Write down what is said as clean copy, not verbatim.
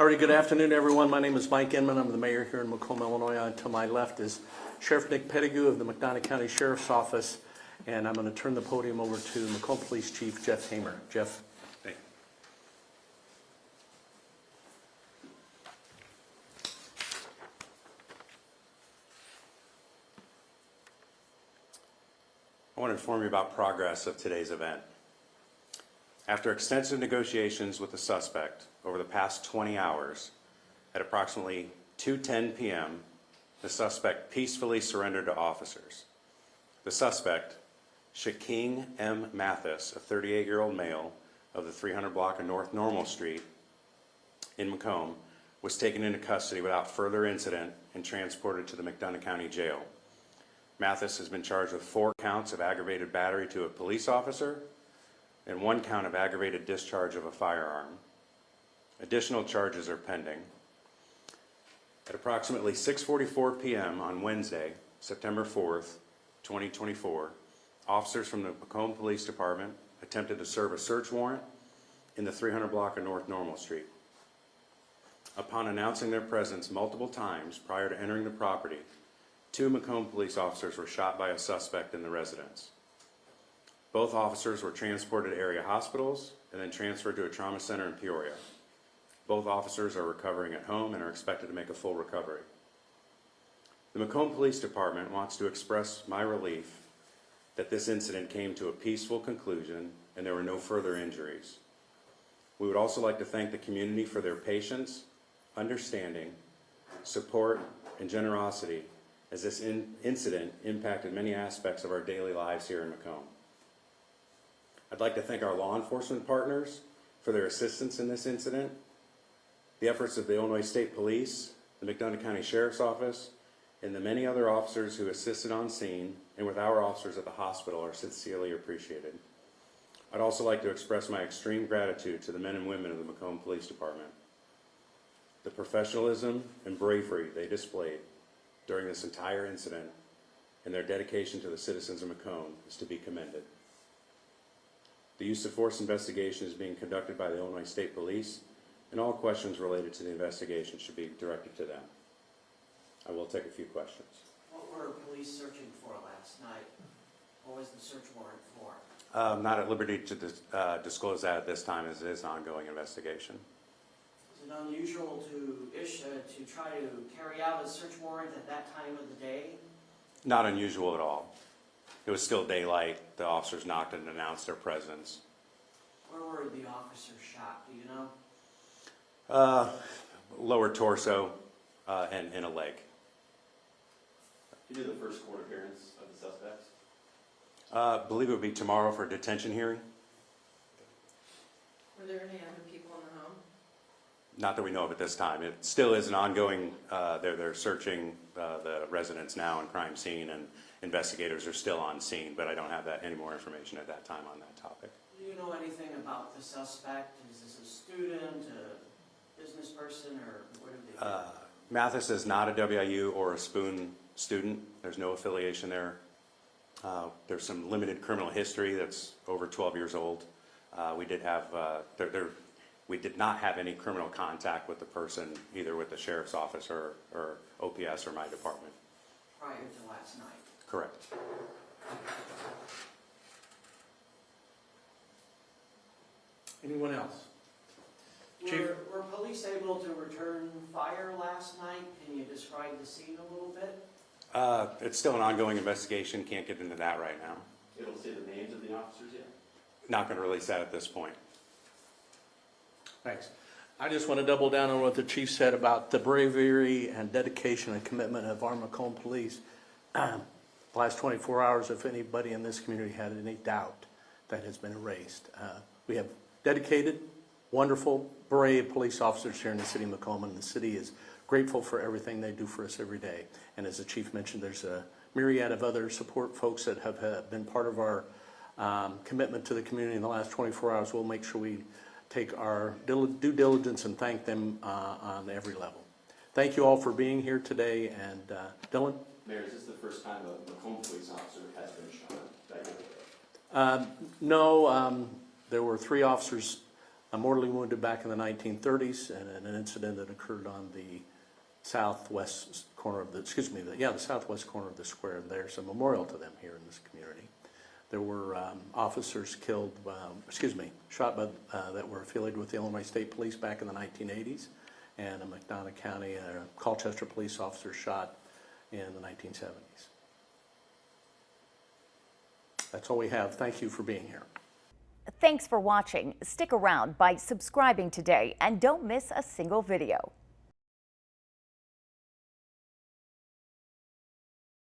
All right, good afternoon, everyone. My name is Mike Inman. I'm the mayor here in Macomb, Illinois. To my left is Sheriff Nick Pettigrew of the McDonough County Sheriff's Office, and I'm going to turn the podium over to Macomb Police Chief Jeff Hamer. Jeff. Thank you. I want to inform you about progress of today's event. After extensive negotiations with the suspect over the past 20 hours, at approximately 2:10 p.m., the suspect peacefully surrendered to officers. The suspect, Shaking M. Mathis, a 38-year-old male of the 300 block of North Normal Street in Macomb, was taken into custody without further incident and transported to the McDonough County Jail. Mathis has been charged with 4 counts of aggravated battery to a police officer and 1 count of aggravated discharge of a firearm. Additional charges are pending. At approximately 6:44 p.m. on Wednesday, September 4th, 2024, officers from the Macomb Police Department attempted to serve a search warrant in the 300 block of North Normal Street. Upon announcing their presence multiple times prior to entering the property, 2 Macomb police officers were shot by a suspect in the residence. Both officers were transported to area hospitals and then transferred to a trauma center in Peoria. Both officers are recovering at home and are expected to make a full recovery. The Macomb Police Department wants to express my relief that this incident came to a peaceful conclusion and there were no further injuries. We would also like to thank the community for their patience, understanding, support, and generosity as this incident impacted many aspects of our daily lives here in Macomb. I'd like to thank our law enforcement partners for their assistance in this incident. The efforts of the Illinois State Police, the McDonough County Sheriff's Office, and the many other officers who assisted on scene and with our officers at the hospital are sincerely appreciated. I'd also like to express my extreme gratitude to the men and women of the Macomb Police Department. The professionalism and bravery they displayed during this entire incident and their dedication to the citizens of Macomb is to be commended. The use of force investigation is being conducted by the Illinois State Police, and all questions related to the investigation should be directed to them. I will take a few questions. What were police searching for last night? What was the search warrant for? I'm not at liberty to disclose that at this time, as it is an ongoing investigation. Is it unusual to try to carry out a search warrant at that time of the day? Not unusual at all. It was still daylight. The officers knocked and announced their presence. Where were the officers shot? Do you know? Lower torso and in a leg. Can you do the first court appearance of the suspects? I believe it would be tomorrow for a detention hearing. Were there any other people in the home? Not that we know of at this time. It still is an ongoing, they're searching the residence now and crime scene, and investigators are still on scene, but I don't have any more information at that time on that topic. Do you know anything about the suspect? Is this a student, a business person, or what do they do? Mathis is not a WIU or a Spoon student. There's no affiliation there. There's some limited criminal history that's over 12 years old. We did have, we did not have any criminal contact with the person, either with the sheriff's office or OPS or my department. Prior to last night? Correct. Anyone else? Chief? Were police able to return fire last night? Can you describe the scene a little bit? It's still an ongoing investigation. Can't get into that right now. It'll say the names of the officers yet? Not going to release that at this point. Thanks. I just want to double down on what the chief said about the bravery and dedication and commitment of our Macomb police. The last 24 hours, if anybody in this community had any doubt, that has been erased. We have dedicated, wonderful, brave police officers here in the city of Macomb, and the city is grateful for everything they do for us every day. And as the chief mentioned, there's a myriad of other support folks that have been part of our commitment to the community in the last 24 hours. We'll make sure we take our due diligence and thank them on every level. Thank you all for being here today. And Dylan? Mayor, is this the first time a Macomb police officer has been shot? No, there were 3 officers mortally wounded back in the 1930s, and an incident that occurred on the southwest corner of the, the southwest corner of the square. And there's a memorial to them here in this community. There were officers killed, shot by, that were affiliated with the Illinois State Police back in the 1980s, and a McDonough County, Colchester police officer shot in the 1970s. That's all we have. Thank you for being here. Thanks for watching. Stick around by subscribing today and don't miss a single video.